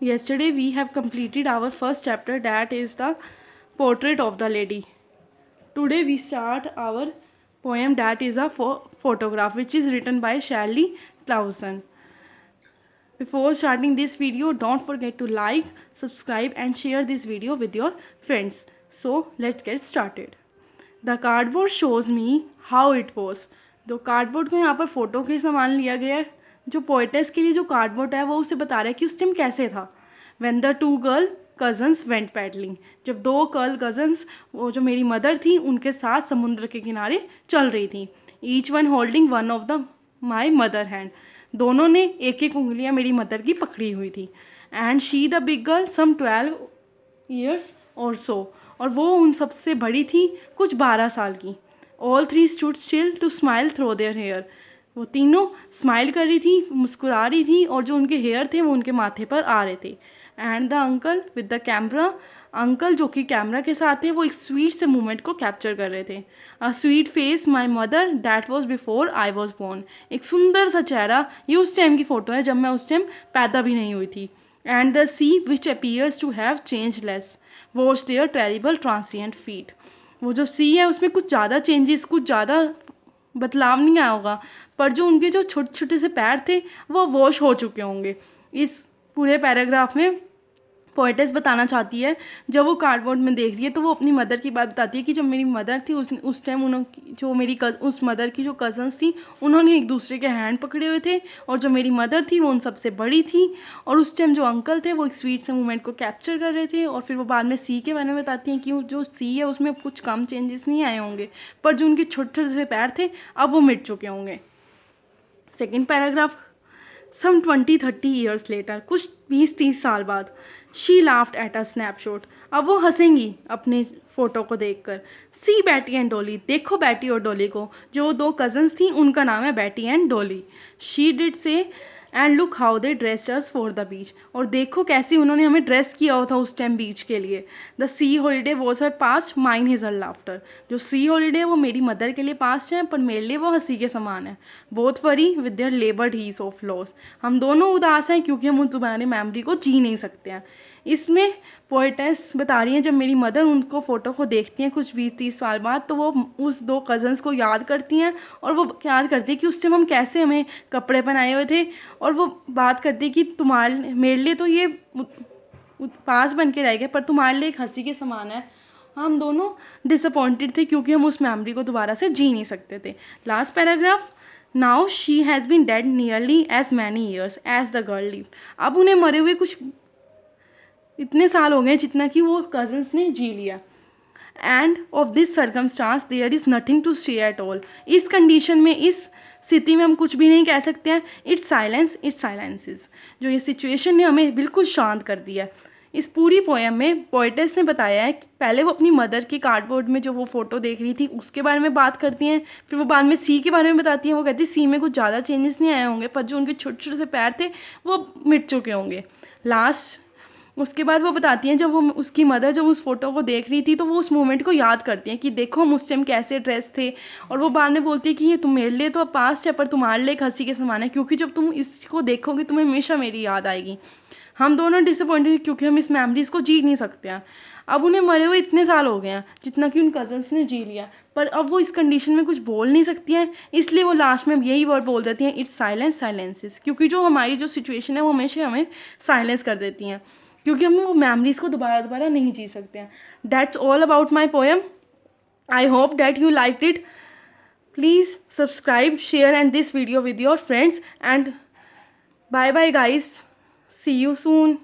Yesterday we have completed our first chapter, that is the portrait of the lady. Today we start our poem, that is a photograph, which is written by Shelley Clausen. Before starting this video, don't forget to like, subscribe and share this video with your friends. So let's get started. The cardboard shows me how it was. तो cardboard को यहाँ पर photo के सामान लिया गया है. जो पोएटेस के लिए जो कार्डबोर्ड है वो उसे बता रहा है कि उस टाइम कैसे था. When the two girl cousins went paddling, जब दो गर्ल कजन्स, वो जो मेरी मदर थी, उनके साथ समुद्र के किनारे चल रही थी. Each one holding one of the my mother hand, दोनों ने एक एक उंगलियाँ मेरी मदर की पकड़ी हुई थी. And she the big girl some 12 years or so, और वो उन सबसे बड़ी थी, कुछ 12 साल की. All three stood still to smile through their hair, वो तीनों स्माइल कर रही थी, मुस्कुरा रही थी, और जो उनके हेयर थे वो उनके माथे पर आ रहे थे. And the uncle with the camera, uncle जो कि कैमरा के साथ थे, वो एक स्वीट से मोमेंट को कैप्चर कर रहे थे. A sweet face my mother that was before I was born, एक सुंदर सा चेहरा, ये उस टाइम की फ़ोटो है जब मैं उस टाइम पैदा भी नहीं हुई थी. And the sea which appears to have change less watch their terrible transient feet, वो जो सी है उसमें कुछ ज़्यादा चेंजेस, कुछ ज़्यादा बदलाव नहीं आया होगा, पर जो उनके जो छोटे छोटे से पैर थे वो वॉश हो चुके होंगे. इस पूरे पैराग्राफ में पोएटेस बताना चाहती है, जब वो कार्डबोर्ड में देख रही है तो वो अपनी मदर की बात बताती है कि जब मेरी मदर थी उस टाइम उन्होंने, जो मेरी उस मदर की जो कज़न्स थी, उन्होंने एक दूसरे के हैंड पकड़े हुए थे, और जो मेरी मदर थी वो उन सबसे बड़ी थी, और उस टाइम जो अंकल थे वो एक स्वीट से मोमेंट को कैप्चर कर रहे थे. और फिर वो बाद में सी के बारे में बताती हैं कि जो सी है उसमें कुछ कम चेंजेस नहीं आए होंगे, पर जो उनके छोटे छोटे से पैर थे अब वो मिट चुके होंगे. Second paragraph. Some 20-30 years later, कुछ 20-30 साल बाद. She laughed at a snapshot, अब वो हंसेंगी अपने फ़ोटो को देखकर. सी बैटी एंड डॉली, देखो बैटी और डॉली को, जो दो कज़न्स थी उनका नाम है बैटी एंड डॉली. शी डिड से and look how they dressed us for the beach, और देखो कैसी उन्होंने हमें ड्रेस किया हुआ था उस टाइम बीच के लिए. The C holiday was her past, mine his her laughter, जो सी हॉलीडे वो मेरी मदर के लिए पास्ट है, पर मेरे लिए वो हंसी के समान है. Both worry with their laboured heaves of loss, हम दोनों उदास हैं क्योंकि हम उस तुम्हारी मेमोरी को जी नहीं सकते हैं. इसमें पोएटेस बता रही हैं, जब मेरी मदर उनको फ़ोटो को देखती हैं कुछ 20-30 साल बाद, तो वो उस दो कज़न्स को याद करती हैं, और वो याद करती है कि उस टाइम हम कैसे हमें कपड़े पहनाए हुए थे, और वो बात करती है कि तुम्हारे मेरे लिए तो ये पास बन के रह गए, पर तुम्हारे लिए एक हंसी के समान है. हम दोनों डिसअपॉइंटेड थे क्योंकि हम उस मेमोरी को दोबारा से जी नहीं सकते थे. Last paragraph. Now she has been dead nearly as many years as the girl lived, अब उन्हें मरे हुए कुछ इतने साल हो गए जितना कि वो कज़न्स ने जी लिया. And of this circumstance there is nothing to say at all, इस कंडीशन में, इस स्थिति में हम कुछ भी नहीं कह सकते हैं. इट्स साइलेंस, इट्स साइलेंसेस, जो ये सिचुएशन ने हमें बिल्कुल शांत कर दिया. इस पूरी पोएम में पोएटेस ने बताया है कि पहले वो अपनी मदर के कार्डबोर्ड में जो वो फ़ोटो देख रही थी उसके बारे में बात करती हैं, फिर वो बाद में सी के बारे में बताती हैं. वो कहती है सी में कुछ ज़्यादा चेंजेस नहीं आए होंगे, पर जो उनके छोटे छोटे से पैर थे वो मिट चुके होंगे. लास्ट उसके बाद वो बताती हैं, जब वो उसकी मदर जब उस फ़ोटो को देख रही थी तो वो उस मोमेंट को याद करती हैं कि देखो हम उस टाइम कैसे ड्रेस थे, और वो बाद में बोलती है कि ये तुम मेरे लिए तो पास्ट है, पर तुम्हारे लिए एक हंसी के समान है, क्योंकि जब तुम इसको देखोगे तुम्हें हमेशा मेरी याद आएगी. हम दोनों डिसअपॉइंटेड क्योंकि हम इस मेमोरीज़ को जी नहीं सकते हैं. अब उन्हें मरे हुए इतने साल हो गए हैं जितना कि उन कज़न्स ने जी लिया, पर अब वो इस कंडीशन में कुछ बोल नहीं सकती हैं, इसलिए वो लास्ट में यही वर्ड बोल देती हैं, इट्स साइलेंस साइलेंसेस, क्योंकि जो हमारी जो सिचुएशन है वो हमेशा हमें साइलेंस कर देती हैं, क्योंकि हम वो मेमोरीज़ को दोबारा नहीं जी सकते हैं. That's all about my poem. I hope that you liked it. Please subscribe, share and this video with your friends, and bye bye guys, see you soon.